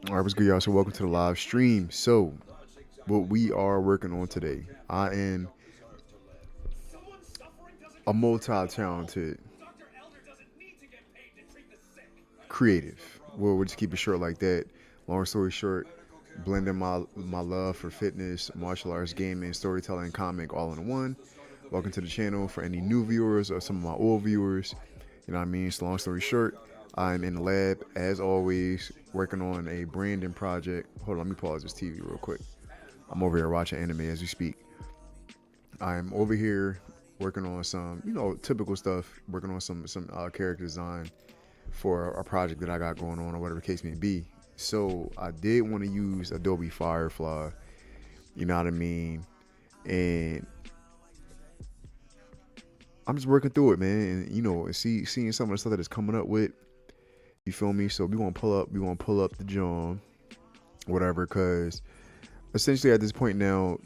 All right, what's good, y'all? So, welcome to the live stream. So, what we are working on today, I am a multi talented creative. Well, we'll just keep it short like that. Long story short, blending my love for fitness, martial arts, gaming, storytelling, comic all in one. Welcome to the channel for any new viewers or some of my old viewers. You know what I mean? So, long story short, I'm in the lab as always, working on a branding project. Hold on, let me pause this TV real quick. I'm over here watching anime as we speak. I'm over here working on some, typical stuff. Working on some character design for a project that I got going on, or whatever the case may be. So I did want to use Adobe Firefly. You know what I mean? And I'm just working through it, man. And seeing some of the stuff that it's coming up with. You feel me? So we gonna pull up the John, whatever, because essentially at this point now,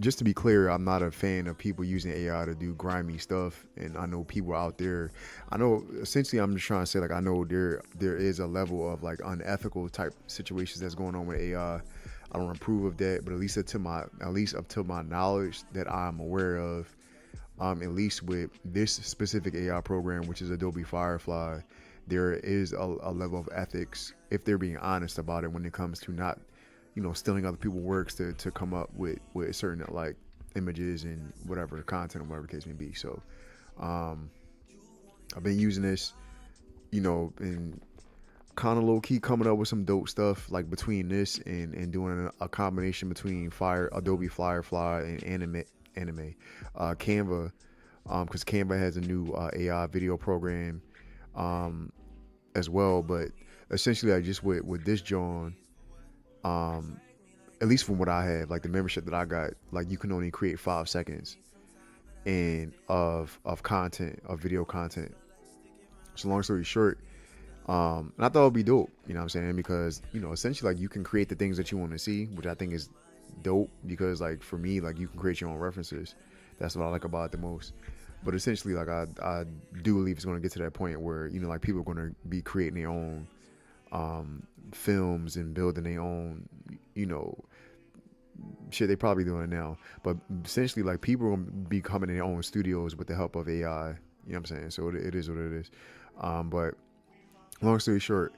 just to be clear, I'm not a fan of people using AI to do grimy stuff. And I know people out there. I know essentially I'm just trying to say, like, I know there is a level of like unethical type situations that's going on with AI. I don't approve of that, but at least up to my knowledge that I'm aware of, at least with this specific AI program, which is Adobe Firefly, there is a level of ethics, if they're being honest about it, when it comes to not, stealing other people's works to come up with certain like images and whatever content or whatever the case may be. So um, I've been using this, and kind of low key coming up with some dope stuff like between this and doing a combination between Adobe Firefly and anime Canva, because Canva has a new AI video program um, as well. But essentially, I just with this John, um, at least from what I have, like the membership that I got, like you can only create 5 seconds and of content, of video content. So long story short, and I thought it'd be dope, you know what I'm saying? Because, essentially like you can create the things that you want to see, which I think is dope because like for me, like you can create your own references. That's what I like about it the most. But essentially, like I do believe it's going to get to that point where like people are going to be creating their own films and building their own, you know, shit. They probably doing it now, but essentially, like people are going to be coming in their own studios with the help of AI. You know what I'm saying? So it is what it is. But long story short,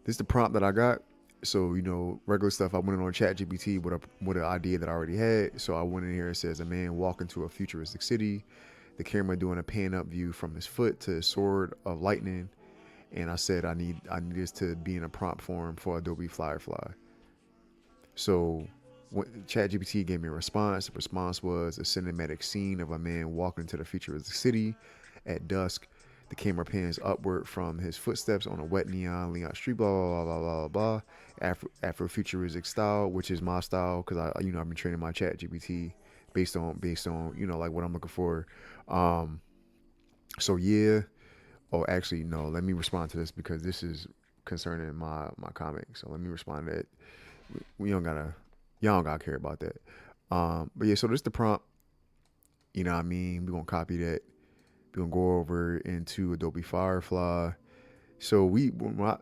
this is the prompt that I got. So regular stuff. I went in on ChatGPT with an idea that I already had. So I went in here and says a man walking to a futuristic city, the camera doing a pan up view from his foot to his sword of lightning. And I said I need this to be in a prompt form for Adobe Firefly. So ChatGPT gave me a response. The response was a cinematic scene of a man walking to the futuristic city at dusk. The camera pans upward from his footsteps on a wet neon street. Blah blah blah blah blah blah. Afrofuturistic style, which is my style because I've been training my ChatGPT based on like what I'm looking for. Um, so yeah. Oh, actually, no. Let me respond to this because this is concerning my comic. So let me respond to that. We don't gotta, y'all don't gotta care about that. But yeah, so this is the prompt. You know what I mean? We're gonna copy that. We're gonna go over into Adobe Firefly. So I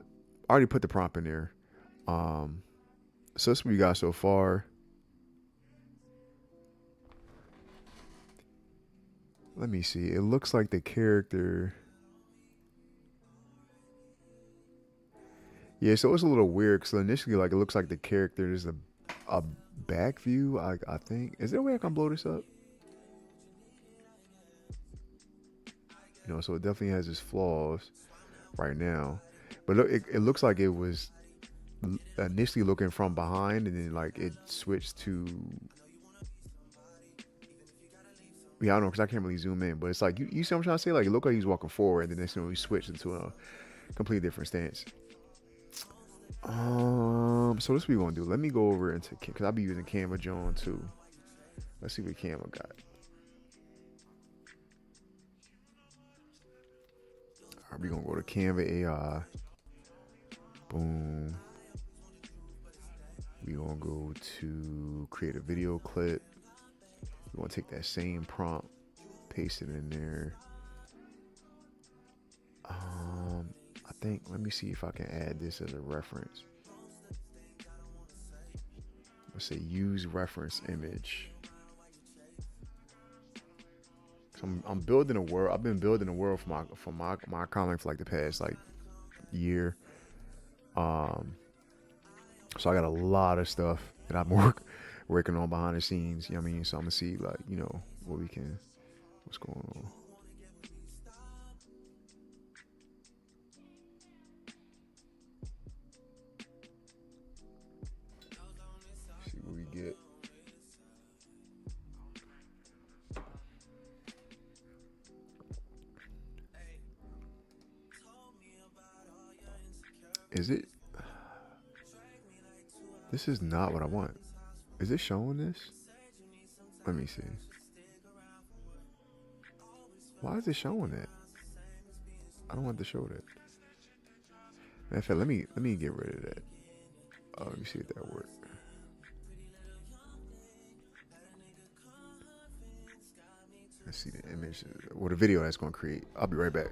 already put the prompt in there. Um, so that's what we got so far. Let me see. It looks like the character. Yeah, so it's a little weird because initially, like, it looks like the character is a back view. I think. Is there a way I can blow this up? So it definitely has its flaws right now. But look, it looks like it was initially looking from behind, and then like it switched to. Yeah, I don't know because I can't really zoom in, but it's like you see what I'm trying to say. Like it looked like he's walking forward, and then next thing he switched into a completely different stance. So this is what we gonna do. Let me go over into because I'll be using Canva John too. Let's see what Canva got. All right, we gonna go to Canva AI. Boom. We gonna go to create a video clip. We gonna take that same prompt, paste it in there. I think. Let me see if I can add this as a reference. Let's say use reference image. So I'm building a world. I've been building a world for my comic for like the past like year. Um, so I got a lot of stuff that I've been working on behind the scenes. You know what I mean? So I'm gonna see like what we can, what's going on. See what we get. Is it? This is not what I want. Is it showing this? Let me see. Why is it showing that? I don't want to show that. Matter of fact, let me get rid of that. Let me see if that works. Let's see the image or the video that's gonna create. I'll be right back.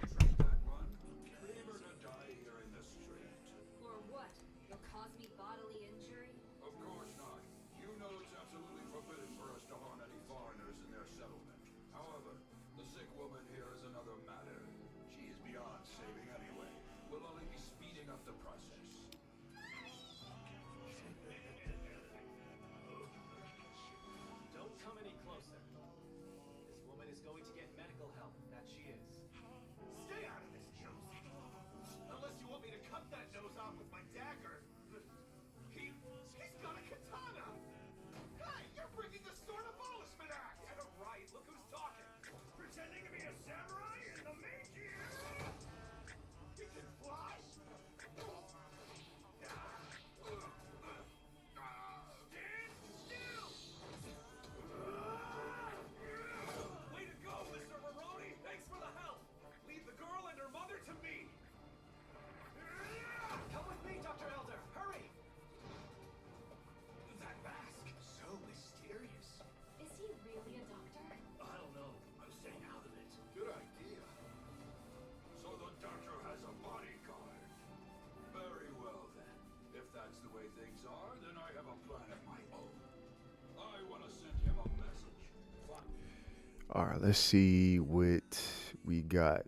All right, let's see what we got.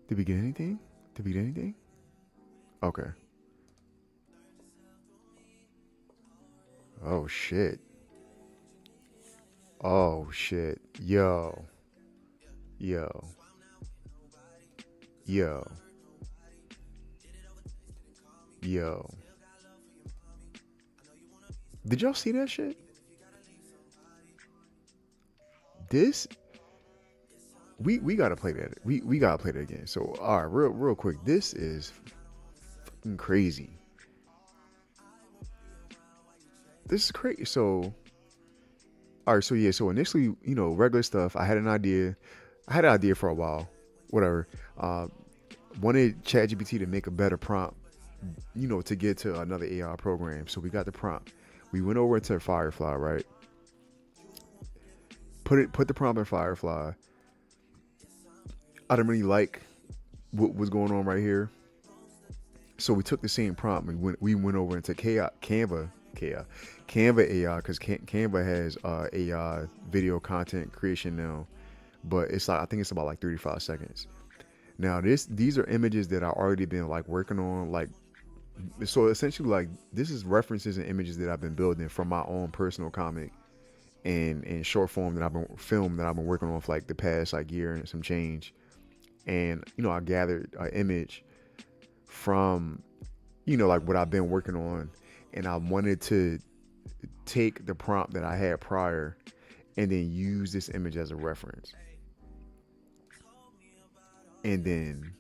Did we get anything? Did we get anything? Okay. Oh shit. Oh shit. Yo. Yo. Yo. Yo. Did y'all see that shit? This we gotta play that. We gotta play that again. So all right, real quick. This is fucking crazy. This is crazy. So all right, so yeah, so initially, regular stuff. I had an idea. I had an idea for a while. Whatever. Wanted ChatGPT to make a better prompt, to get to another AI program. So we got the prompt. We went over to Firefly, right? Put the prompt in Firefly. I didn't really like what was going on right here. So we took the same prompt and we went over into Canva AI, because Canva has AI video content creation now, but it's like I think it's about like 35 seconds. Now these are images that I already been like working on, like, so essentially like this is references and images that I've been building from my own personal comic and short form that I've been working on for like the past like year and some change. And I gathered an image from like what I've been working on, and I wanted to take the prompt that I had prior and then use this image as a reference. And then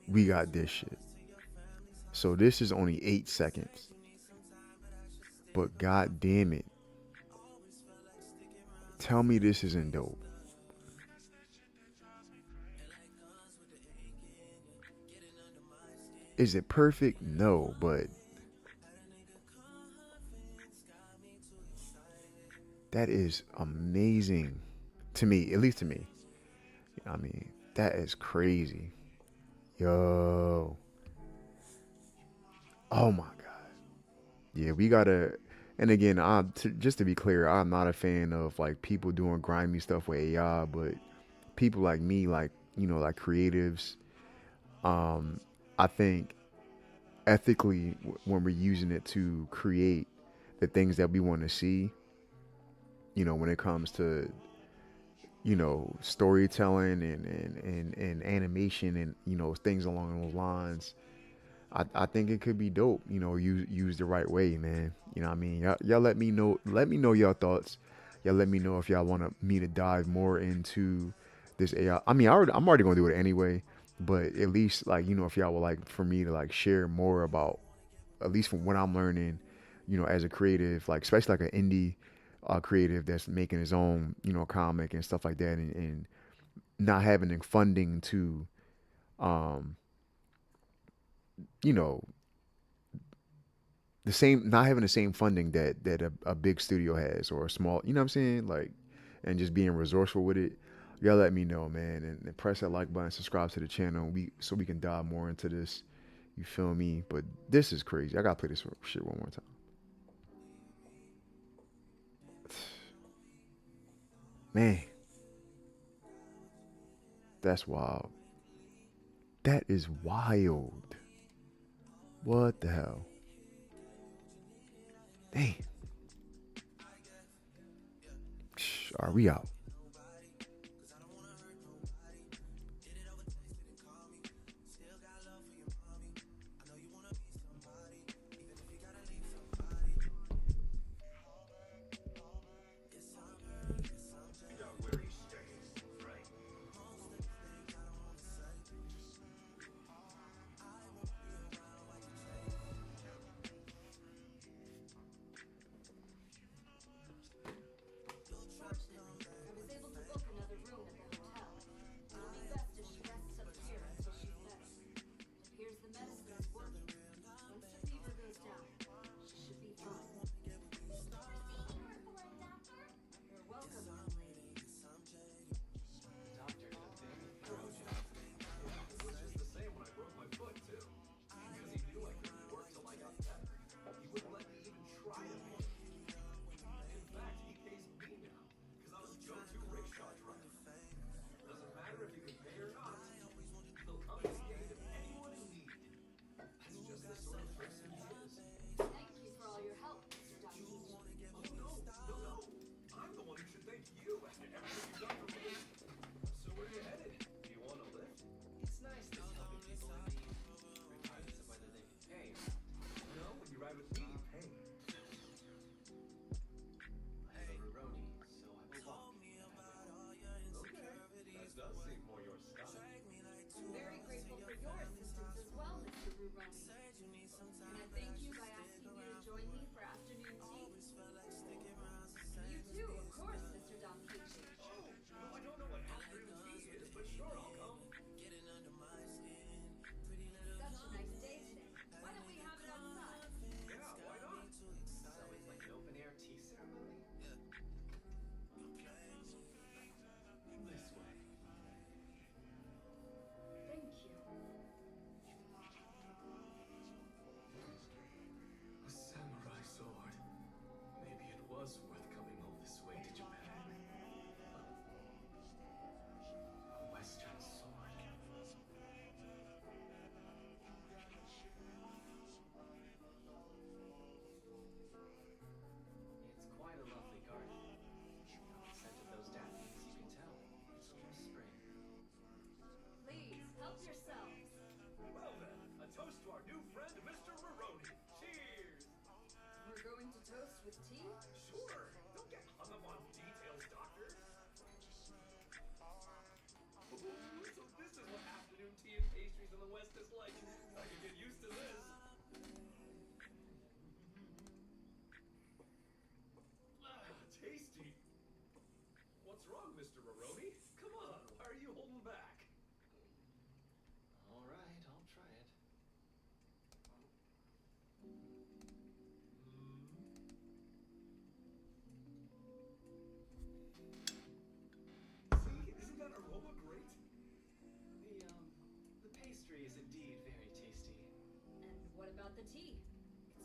we got this shit. So this is only 8 seconds. But god damn it. Tell me this isn't dope. Is it perfect? No, but that is amazing to me, at least to me. I mean, that is crazy. Yo. Oh my God. Yeah, we gotta. And again, just to be clear, I'm not a fan of like people doing grimy stuff with AI, but people like me, like like creatives. Um, I think ethically, when we're using it to create the things that we want to see, when it comes to storytelling and animation and things along those lines, I think it could be dope. Use the right way, man. You know what I mean? Y'all let me know. Let me know your thoughts. Y'all let me know if y'all want me to dive more into this AI. I mean, I'm already gonna do it anyway, but at least like if y'all would like for me to like share more about at least from what I'm learning, as a creative, like especially like an indie creative that's making his own comic and stuff like that, and not having the funding to um you know the same not having the same funding that a big studio has or a small, you know what I'm saying, like, and just being resourceful with it. Y'all let me know, man, and press that like button, subscribe to the channel, so we can dive more into this. You feel me? But this is crazy. I gotta play this shit one more time. Man, that's wild. That is wild. What the hell? Damn. Are we out?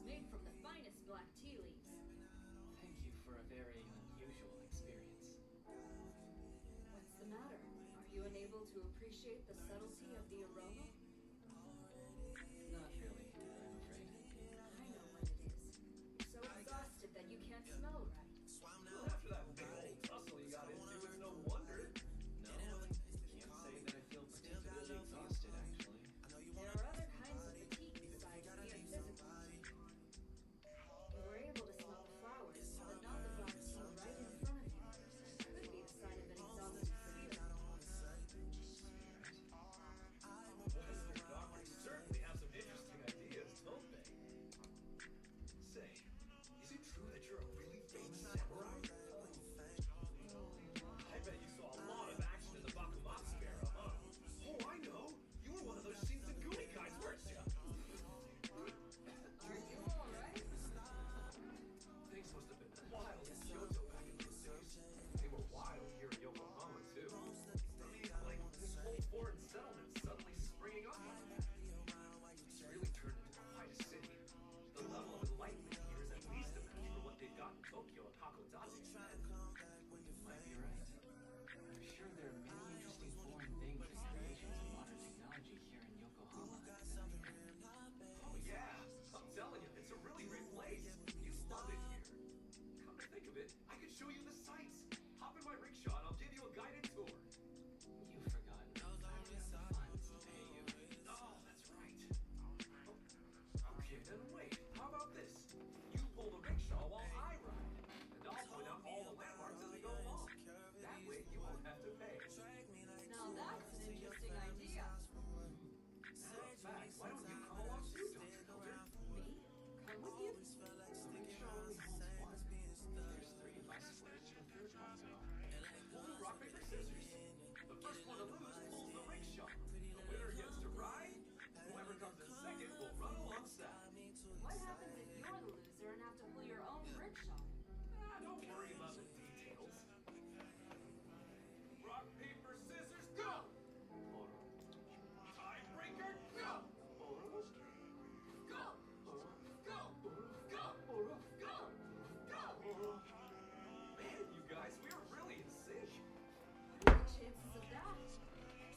made from the finest black tea leaves. Thank you for a very unusual experience. What's the matter? Are you unable to appreciate the subtlety of the aroma? Not really, I'm afraid. I know what it is. You're so exhausted that you can't smell right. Well, after that big old tussle you got into, it's no wonder. No, can't say that I feel particularly exhausted, actually. There are other kinds of fatigue besides mere physical. You were able to smell the flowers, but not the black tea right in front of you. Could be the sign of an exhausted spirit. Western doctors certainly have some interesting ideas, don't they? Say, is it true that you're a really famous samurai? I bet you saw a lot of action in the Bakumatsu era, huh? Oh, I know! You were one of those Shinsengumi guys, weren't you? Are you alright? Things must have been wild in Kyoto back in those days. They were wild here in Yokohama, too. I mean, like, this whole foreign settlement suddenly springing up like that. It's really turned into quite a city. The level of enlightenment here is at least a match for what they've got in Tokyo and Hakodate. You might be right. I'm sure there are many interesting foreign things and creations of modern technology here in Yokohama. Oh yeah, I'm telling you, it's a really great place. You love it here. Come to think of it, I could show you the sights. Hop in my rickshaw and I'll give you a guided tour. You've forgotten. I don't have the funds to pay you. Oh, that's right. Okay, then wait. How about this? You pull the rickshaw while I ride, and I'll point out all the landmarks as we go along. That way you won't have to pay. Now that's an interesting idea. Matter of fact, why don't you come along too, Dr. Elder? Me? Come with you? The rickshaw only holds one. If there's three of us, where will the third one go? We'll do rock, paper, scissors. The first one to lose pulls the rickshaw. The winner gets to ride. Whoever comes in second will run alongside. What happens if you're the loser and have to pull your own rickshaw? Don't worry about the details. Rock, paper, scissors, go! Tiebreaker, go! Go! Go! Go! Go! Go! Man, you guys, we are really in sync. What are the chances of that?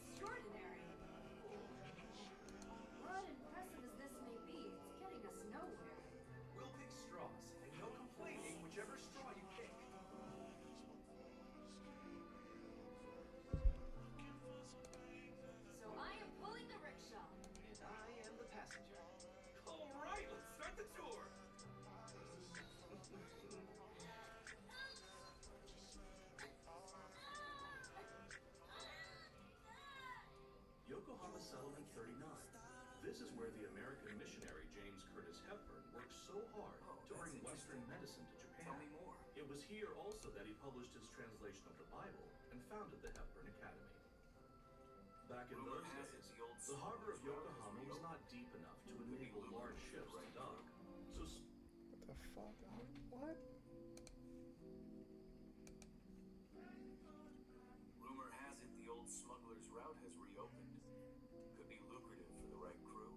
Extraordinary. What impressive as this may be, it's getting us nowhere. We'll pick straws, and no complaining whichever straw you pick. So I am pulling the rickshaw. And I am the passenger. All right, let's start the tour. Yokohama Settlement 39. This is where the American missionary James Curtis Hepburn worked so hard to bring Western medicine to Japan. Tell me more. It was here also that he published his translation of the Bible and founded the Hepburn Academy. Back in those days, the harbor of Yokohama was not deep enough to enable large ships to dock. So What the fuck? What? Rumor has it the old smuggler's route has reopened. Could be lucrative for the right crew.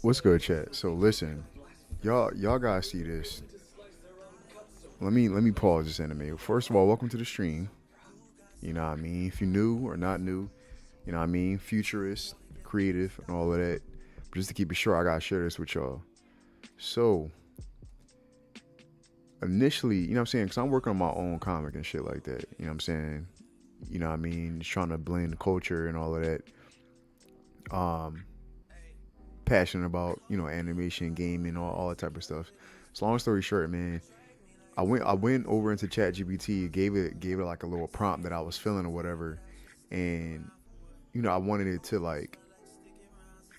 What's good, chat? So listen, y'all gotta see this. Let me pause this anime. First of all, welcome to the stream. You know what I mean? If you're new or not new, you know what I mean? Futurist, creative, and all of that. But just to keep it short, I gotta share this with y'all. So initially, you know what I'm saying? Because I'm working on my own comic and shit like that. You know what I'm saying? You know what I mean? Just trying to blend culture and all of that. Um, Passionate about, you know, animation, gaming, all that type of stuff. So long story short, man, I went over into ChatGPT, gave it like a little prompt that I was feeling or whatever, and you know I wanted it to like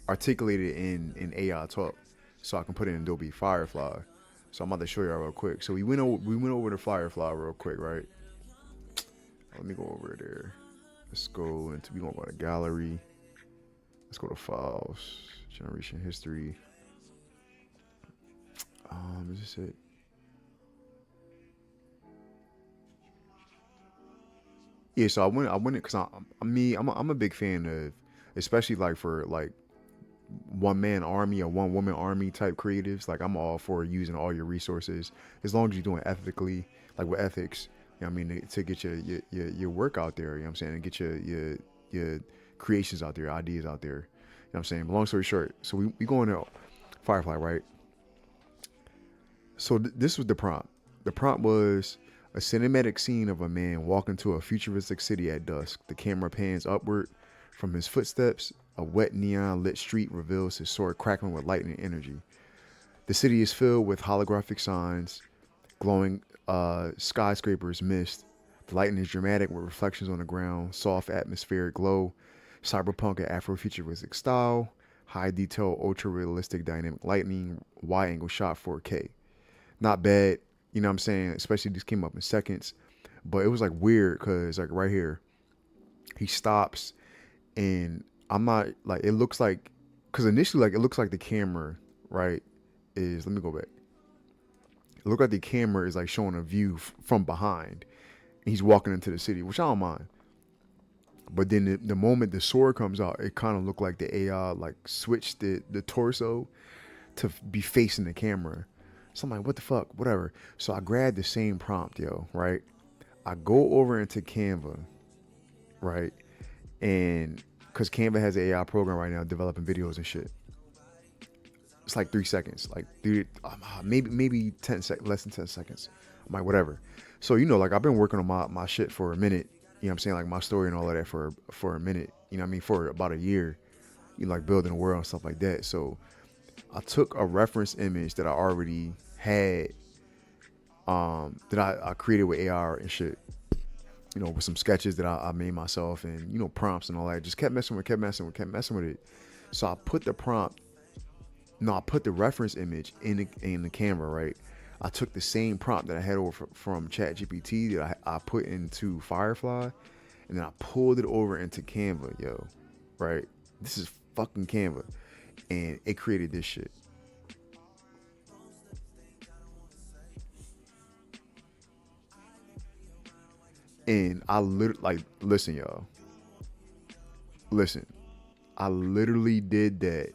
articulate it in AI talk, so I can put it in Adobe Firefly. So I'm about to show y'all real quick. So we went over to Firefly real quick, right? Let me go over there. Let's go into, we gonna go to gallery. Let's go to files, generation history. Is this it? Yeah, so I went because I'm a big fan of, especially like for like one man army or one woman army type creatives. Like I'm all for using all your resources as long as you're doing ethically, like with ethics. You know what I mean, to get your work out there. You know what I'm saying, and get your creations out there, ideas out there. You know what I'm saying. But long story short, so we going to Firefly, right? So this was the prompt. The prompt was a cinematic scene of a man walking to a futuristic city at dusk. The camera pans upward from his footsteps. A wet neon lit street reveals his sword crackling with lightning energy. The city is filled with holographic signs, glowing skyscrapers mist. The lighting is dramatic with reflections on the ground, soft atmospheric glow, cyberpunk and Afrofuturistic style, high detail, ultra realistic dynamic lighting, wide angle shot 4K. Not bad, you know what I'm saying? Especially these came up in seconds. But it was like weird because like right here, he stops and I'm not like, it looks like, because initially like it looks like the camera, right, is, let me go back. It looked like the camera is like showing a view from behind. And he's walking into the city, which I don't mind. But then the moment the sword comes out, it kind of looked like the AI like switched the torso to be facing the camera. So I'm like, what the fuck, whatever. So I grabbed the same prompt, yo, right? I go over into Canva, right? And because Canva has an AI program right now developing videos and shit. It's like 3 seconds, like dude, maybe 10 seconds, less than 10 seconds. I'm like, whatever. So, you know, like I've been working on my shit for a minute, you know what I'm saying? Like my story and all of that for a minute, you know what I mean? For about a year, you know, like building a world and stuff like that. So I took a reference image that I already had, that I created with AR and shit, you know, with some sketches that I made myself and, you know, prompts and all that. Just kept messing with it. So I put the prompt, no, I put the reference image in the camera, right? I took the same prompt that I had over from ChatGPT that I put into Firefly, and then I pulled it over into Canva, yo, right? This is fucking Canva, and it created this shit. And I literally, like, listen, y'all. Listen, I literally did that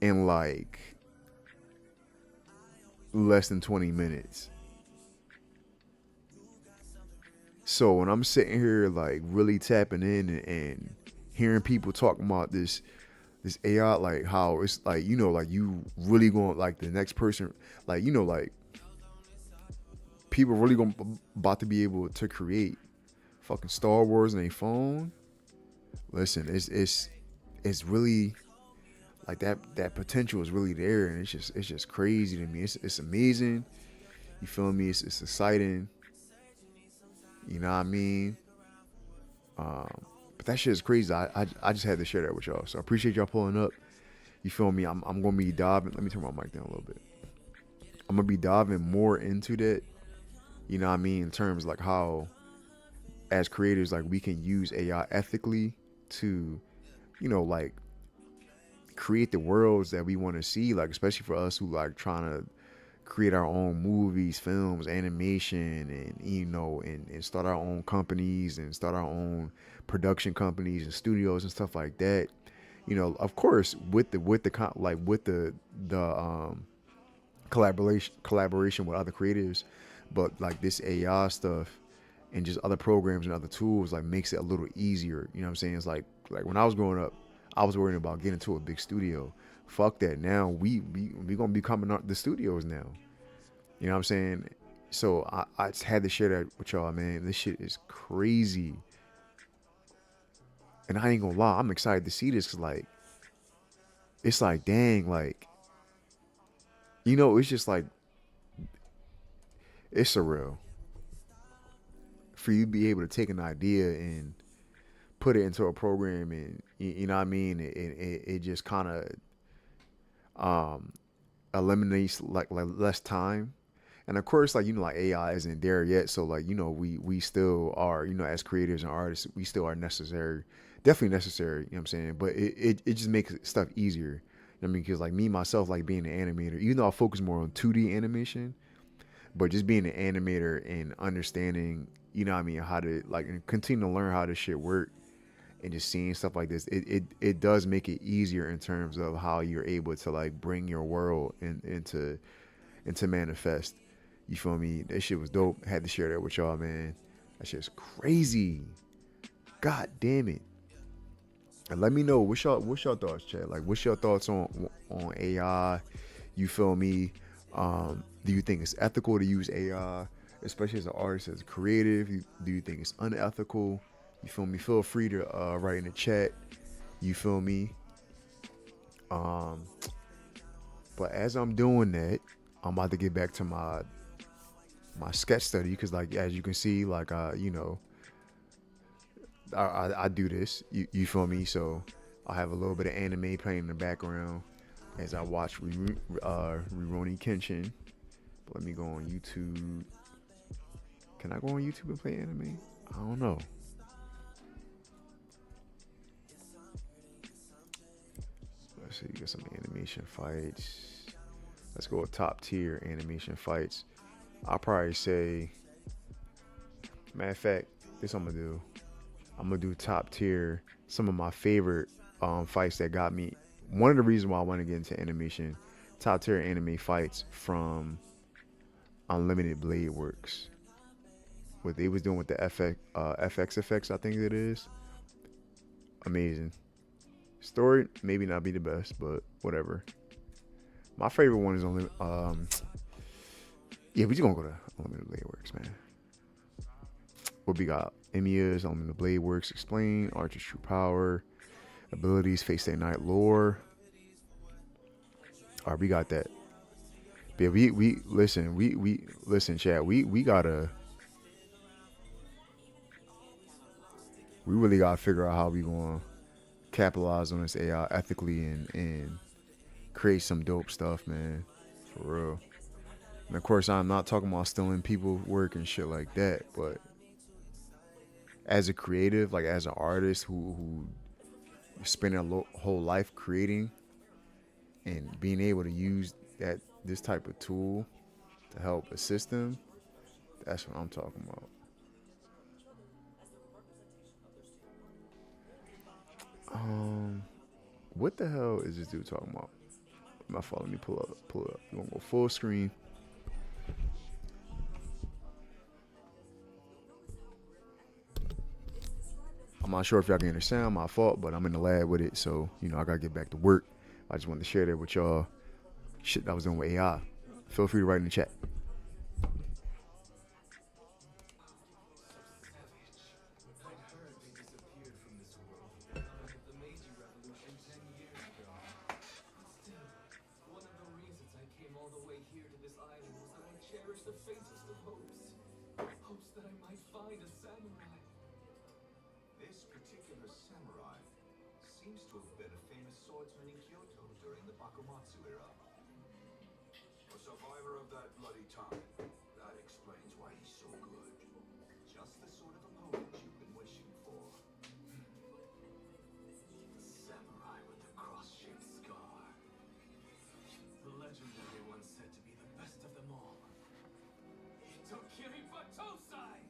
in like less than 20 minutes. So when I'm sitting here like really tapping in and hearing people talking about this AI, like how it's like, you know, like you really going, like the next person, like, you know, like people really going about to be able to create fucking Star Wars on a phone. Listen, it's really like that potential is really there, and it's just crazy to me. It's amazing. You feel me? It's exciting. You know what I mean? But that shit is crazy. I just had to share that with y'all. So I appreciate y'all pulling up. You feel me? I'm gonna be diving. Let me turn my mic down a little bit. I'm gonna be diving more into that. You know what I mean? In terms like how, as creators, like we can use AI ethically to, you know, like create the worlds that we want to see. Like especially for us who like trying to create our own movies, films, animation, and you know, and start our own companies and start our own production companies and studios and stuff like that. You know, of course, with the with the collaboration with other creatives, but like this AI stuff and just other programs and other tools like makes it a little easier. You know what I'm saying? It's like when I was growing up, I was worrying about getting to a big studio. Fuck that. Now we gonna be coming out the studios now. You know what I'm saying? So I just had to share that with y'all, man. This shit is crazy. And I ain't gonna lie, I'm excited to see this because like it's like dang, like you know, it's just like it's surreal for you to be able to take an idea and put it into a program and you know what I mean. It just kind of um, eliminates like less time. And of course, like you know, like AI isn't there yet, so like you know, we still are, you know, as creators and artists, we still are necessary, definitely necessary. You know what I'm saying? But it just makes stuff easier. You know what I mean, because like me myself, like being an animator, even though I focus more on 2D animation, but just being an animator and understanding, you know what I mean, how to like and continue to learn how this shit work and just seeing stuff like this, it does make it easier in terms of how you're able to like bring your world into manifest. You feel me? That shit was dope. Had to share that with y'all, man. That shit's crazy. God damn it. And let me know what's your thoughts, Chad. Like what's your thoughts on AI? You feel me? Do you think it's ethical to use AI, especially as an artist, as a creative? Do you think it's unethical? You feel me? Feel free to write in the chat. You feel me? Um, but as I'm doing that, I'm about to get back to my sketch study because, like, as you can see, like, you know, I do this. You feel me? So I have a little bit of anime playing in the background as I watch Rurouni Kenshin. But let me go on YouTube. Can I go on YouTube and play anime? I don't know. Let's see, you got some animation fights. Let's go with top tier animation fights. I'll probably say, matter of fact, this I'm gonna do. I'm gonna do top tier. Some of my favorite fights that got me. One of the reasons why I want to get into animation, top tier anime fights from Unlimited Blade Works. What they was doing with the FX effects, I think it is. Amazing. Story maybe not be the best, but whatever. My favorite one is only yeah, we just gonna go to Unlimited Blade Works, man. What we got? Emiya's Unlimited Blade Works Explain, Archer's True Power, Abilities, Face Day Night Lore. Alright, we got that. But yeah, we listen, we listen, chat. We really gotta figure out how we gonna capitalize on this AI ethically and create some dope stuff, man. For real. And of course, I'm not talking about stealing people's work and shit like that, but as a creative, like as an artist who spend their whole life creating and being able to use this type of tool to help assist them, that's what I'm talking about. What the hell is this dude talking about? My fault. Let me pull it up. You want to go full screen? I'm not sure if y'all can understand. My fault, but I'm in the lab with it, so you know I gotta get back to work. I just wanted to share that with y'all. Shit that was done with AI. Feel free to write in the chat. This particular samurai seems to have been a famous swordsman in Kyoto during the Bakumatsu era. A survivor of that bloody time. That explains why he's so good. Just the sort of opponent you've been wishing for. The samurai with the cross-shaped scar. The legendary one said to be the best of them all. Tokiri Batosai!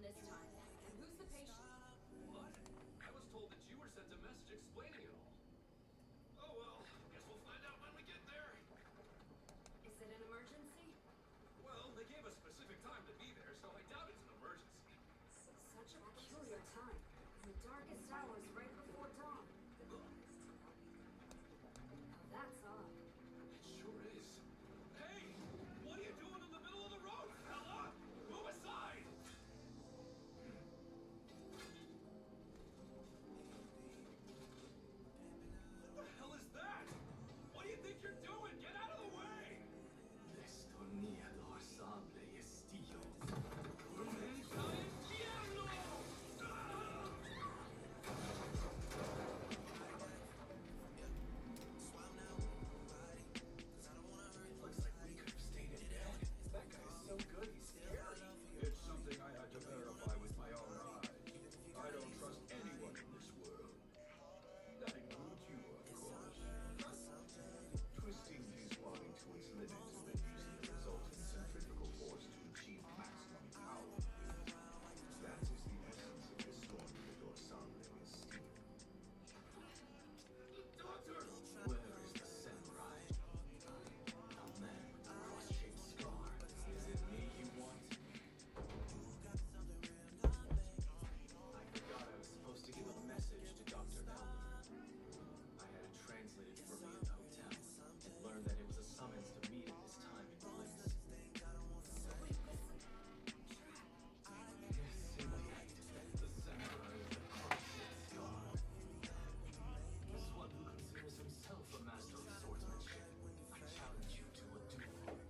this time? And who's the patient? What? I was told that you were sent a message explaining it all. Oh well, guess we'll find out when we get there. Is it an emergency? Well, they gave a specific time to be there, so I doubt it's an emergency. Such a peculiar time. The darkest hours right before dawn. Now that's odd. It sure is. Hey! What are you doing in the middle of the road, fella? Move aside! What the hell is that? What do you think you're doing? Get out of the way! Destornillador sable y estío. Tormenta infierno! Looks like we could have stayed in bed. That guy is so good, he's scary. It's something I had to verify with my own eyes. I don't trust anyone in this world. That includes you, of course. Twisting his body to its limits and then using the resulting centrifugal force to achieve maximum power. That is the essence of this tornado sable and steel. Doctor! Where is the samurai? A man with a cross-shaped scar. Is it me you want? I forgot I was supposed to give a message to Dr. Elmer. I had it translated for me at the hotel and learned that it was a summons to meet at this time and place. Yes, indeed. The samurai with the cross-shaped scar. As one who considers himself a master of swordsmanship, I challenge you to a duel. I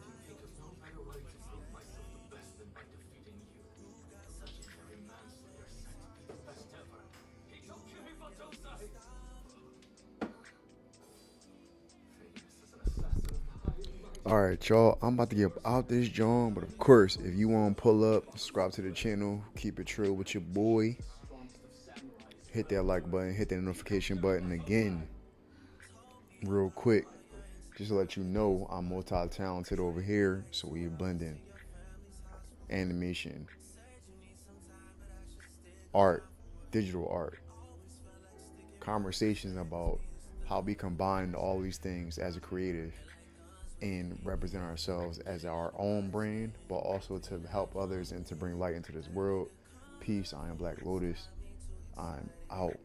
can think of no better way to prove myself the best than by defeating you. Such a very manslayer said to be the best ever. Hitokiri Batosai! Famous as an assassin of the high light. Alright, y'all, I'm about to get out this joint, but of course, if you want to pull up, subscribe to the channel, keep it trill with your boy, Strongest of samurais. hit that like button, hit that notification button again, real quick, just to let you know I'm multi-talented over here, so we blending animation, art, digital art, conversations about how we combine all these things as a creative and represent ourselves as our own brand, but also to help others and to bring light into this world. Peace. I am Black Lotus. I'm out.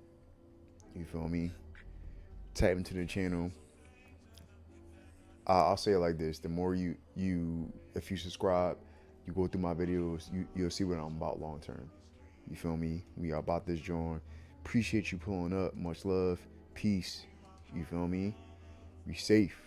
You feel me? Tap into the channel. I'll say it like this: the more you if you subscribe, you go through my videos, you'll see what I'm about long term. You feel me? We are about this joint. Appreciate you pulling up. Much love. Peace. You feel me? Be safe.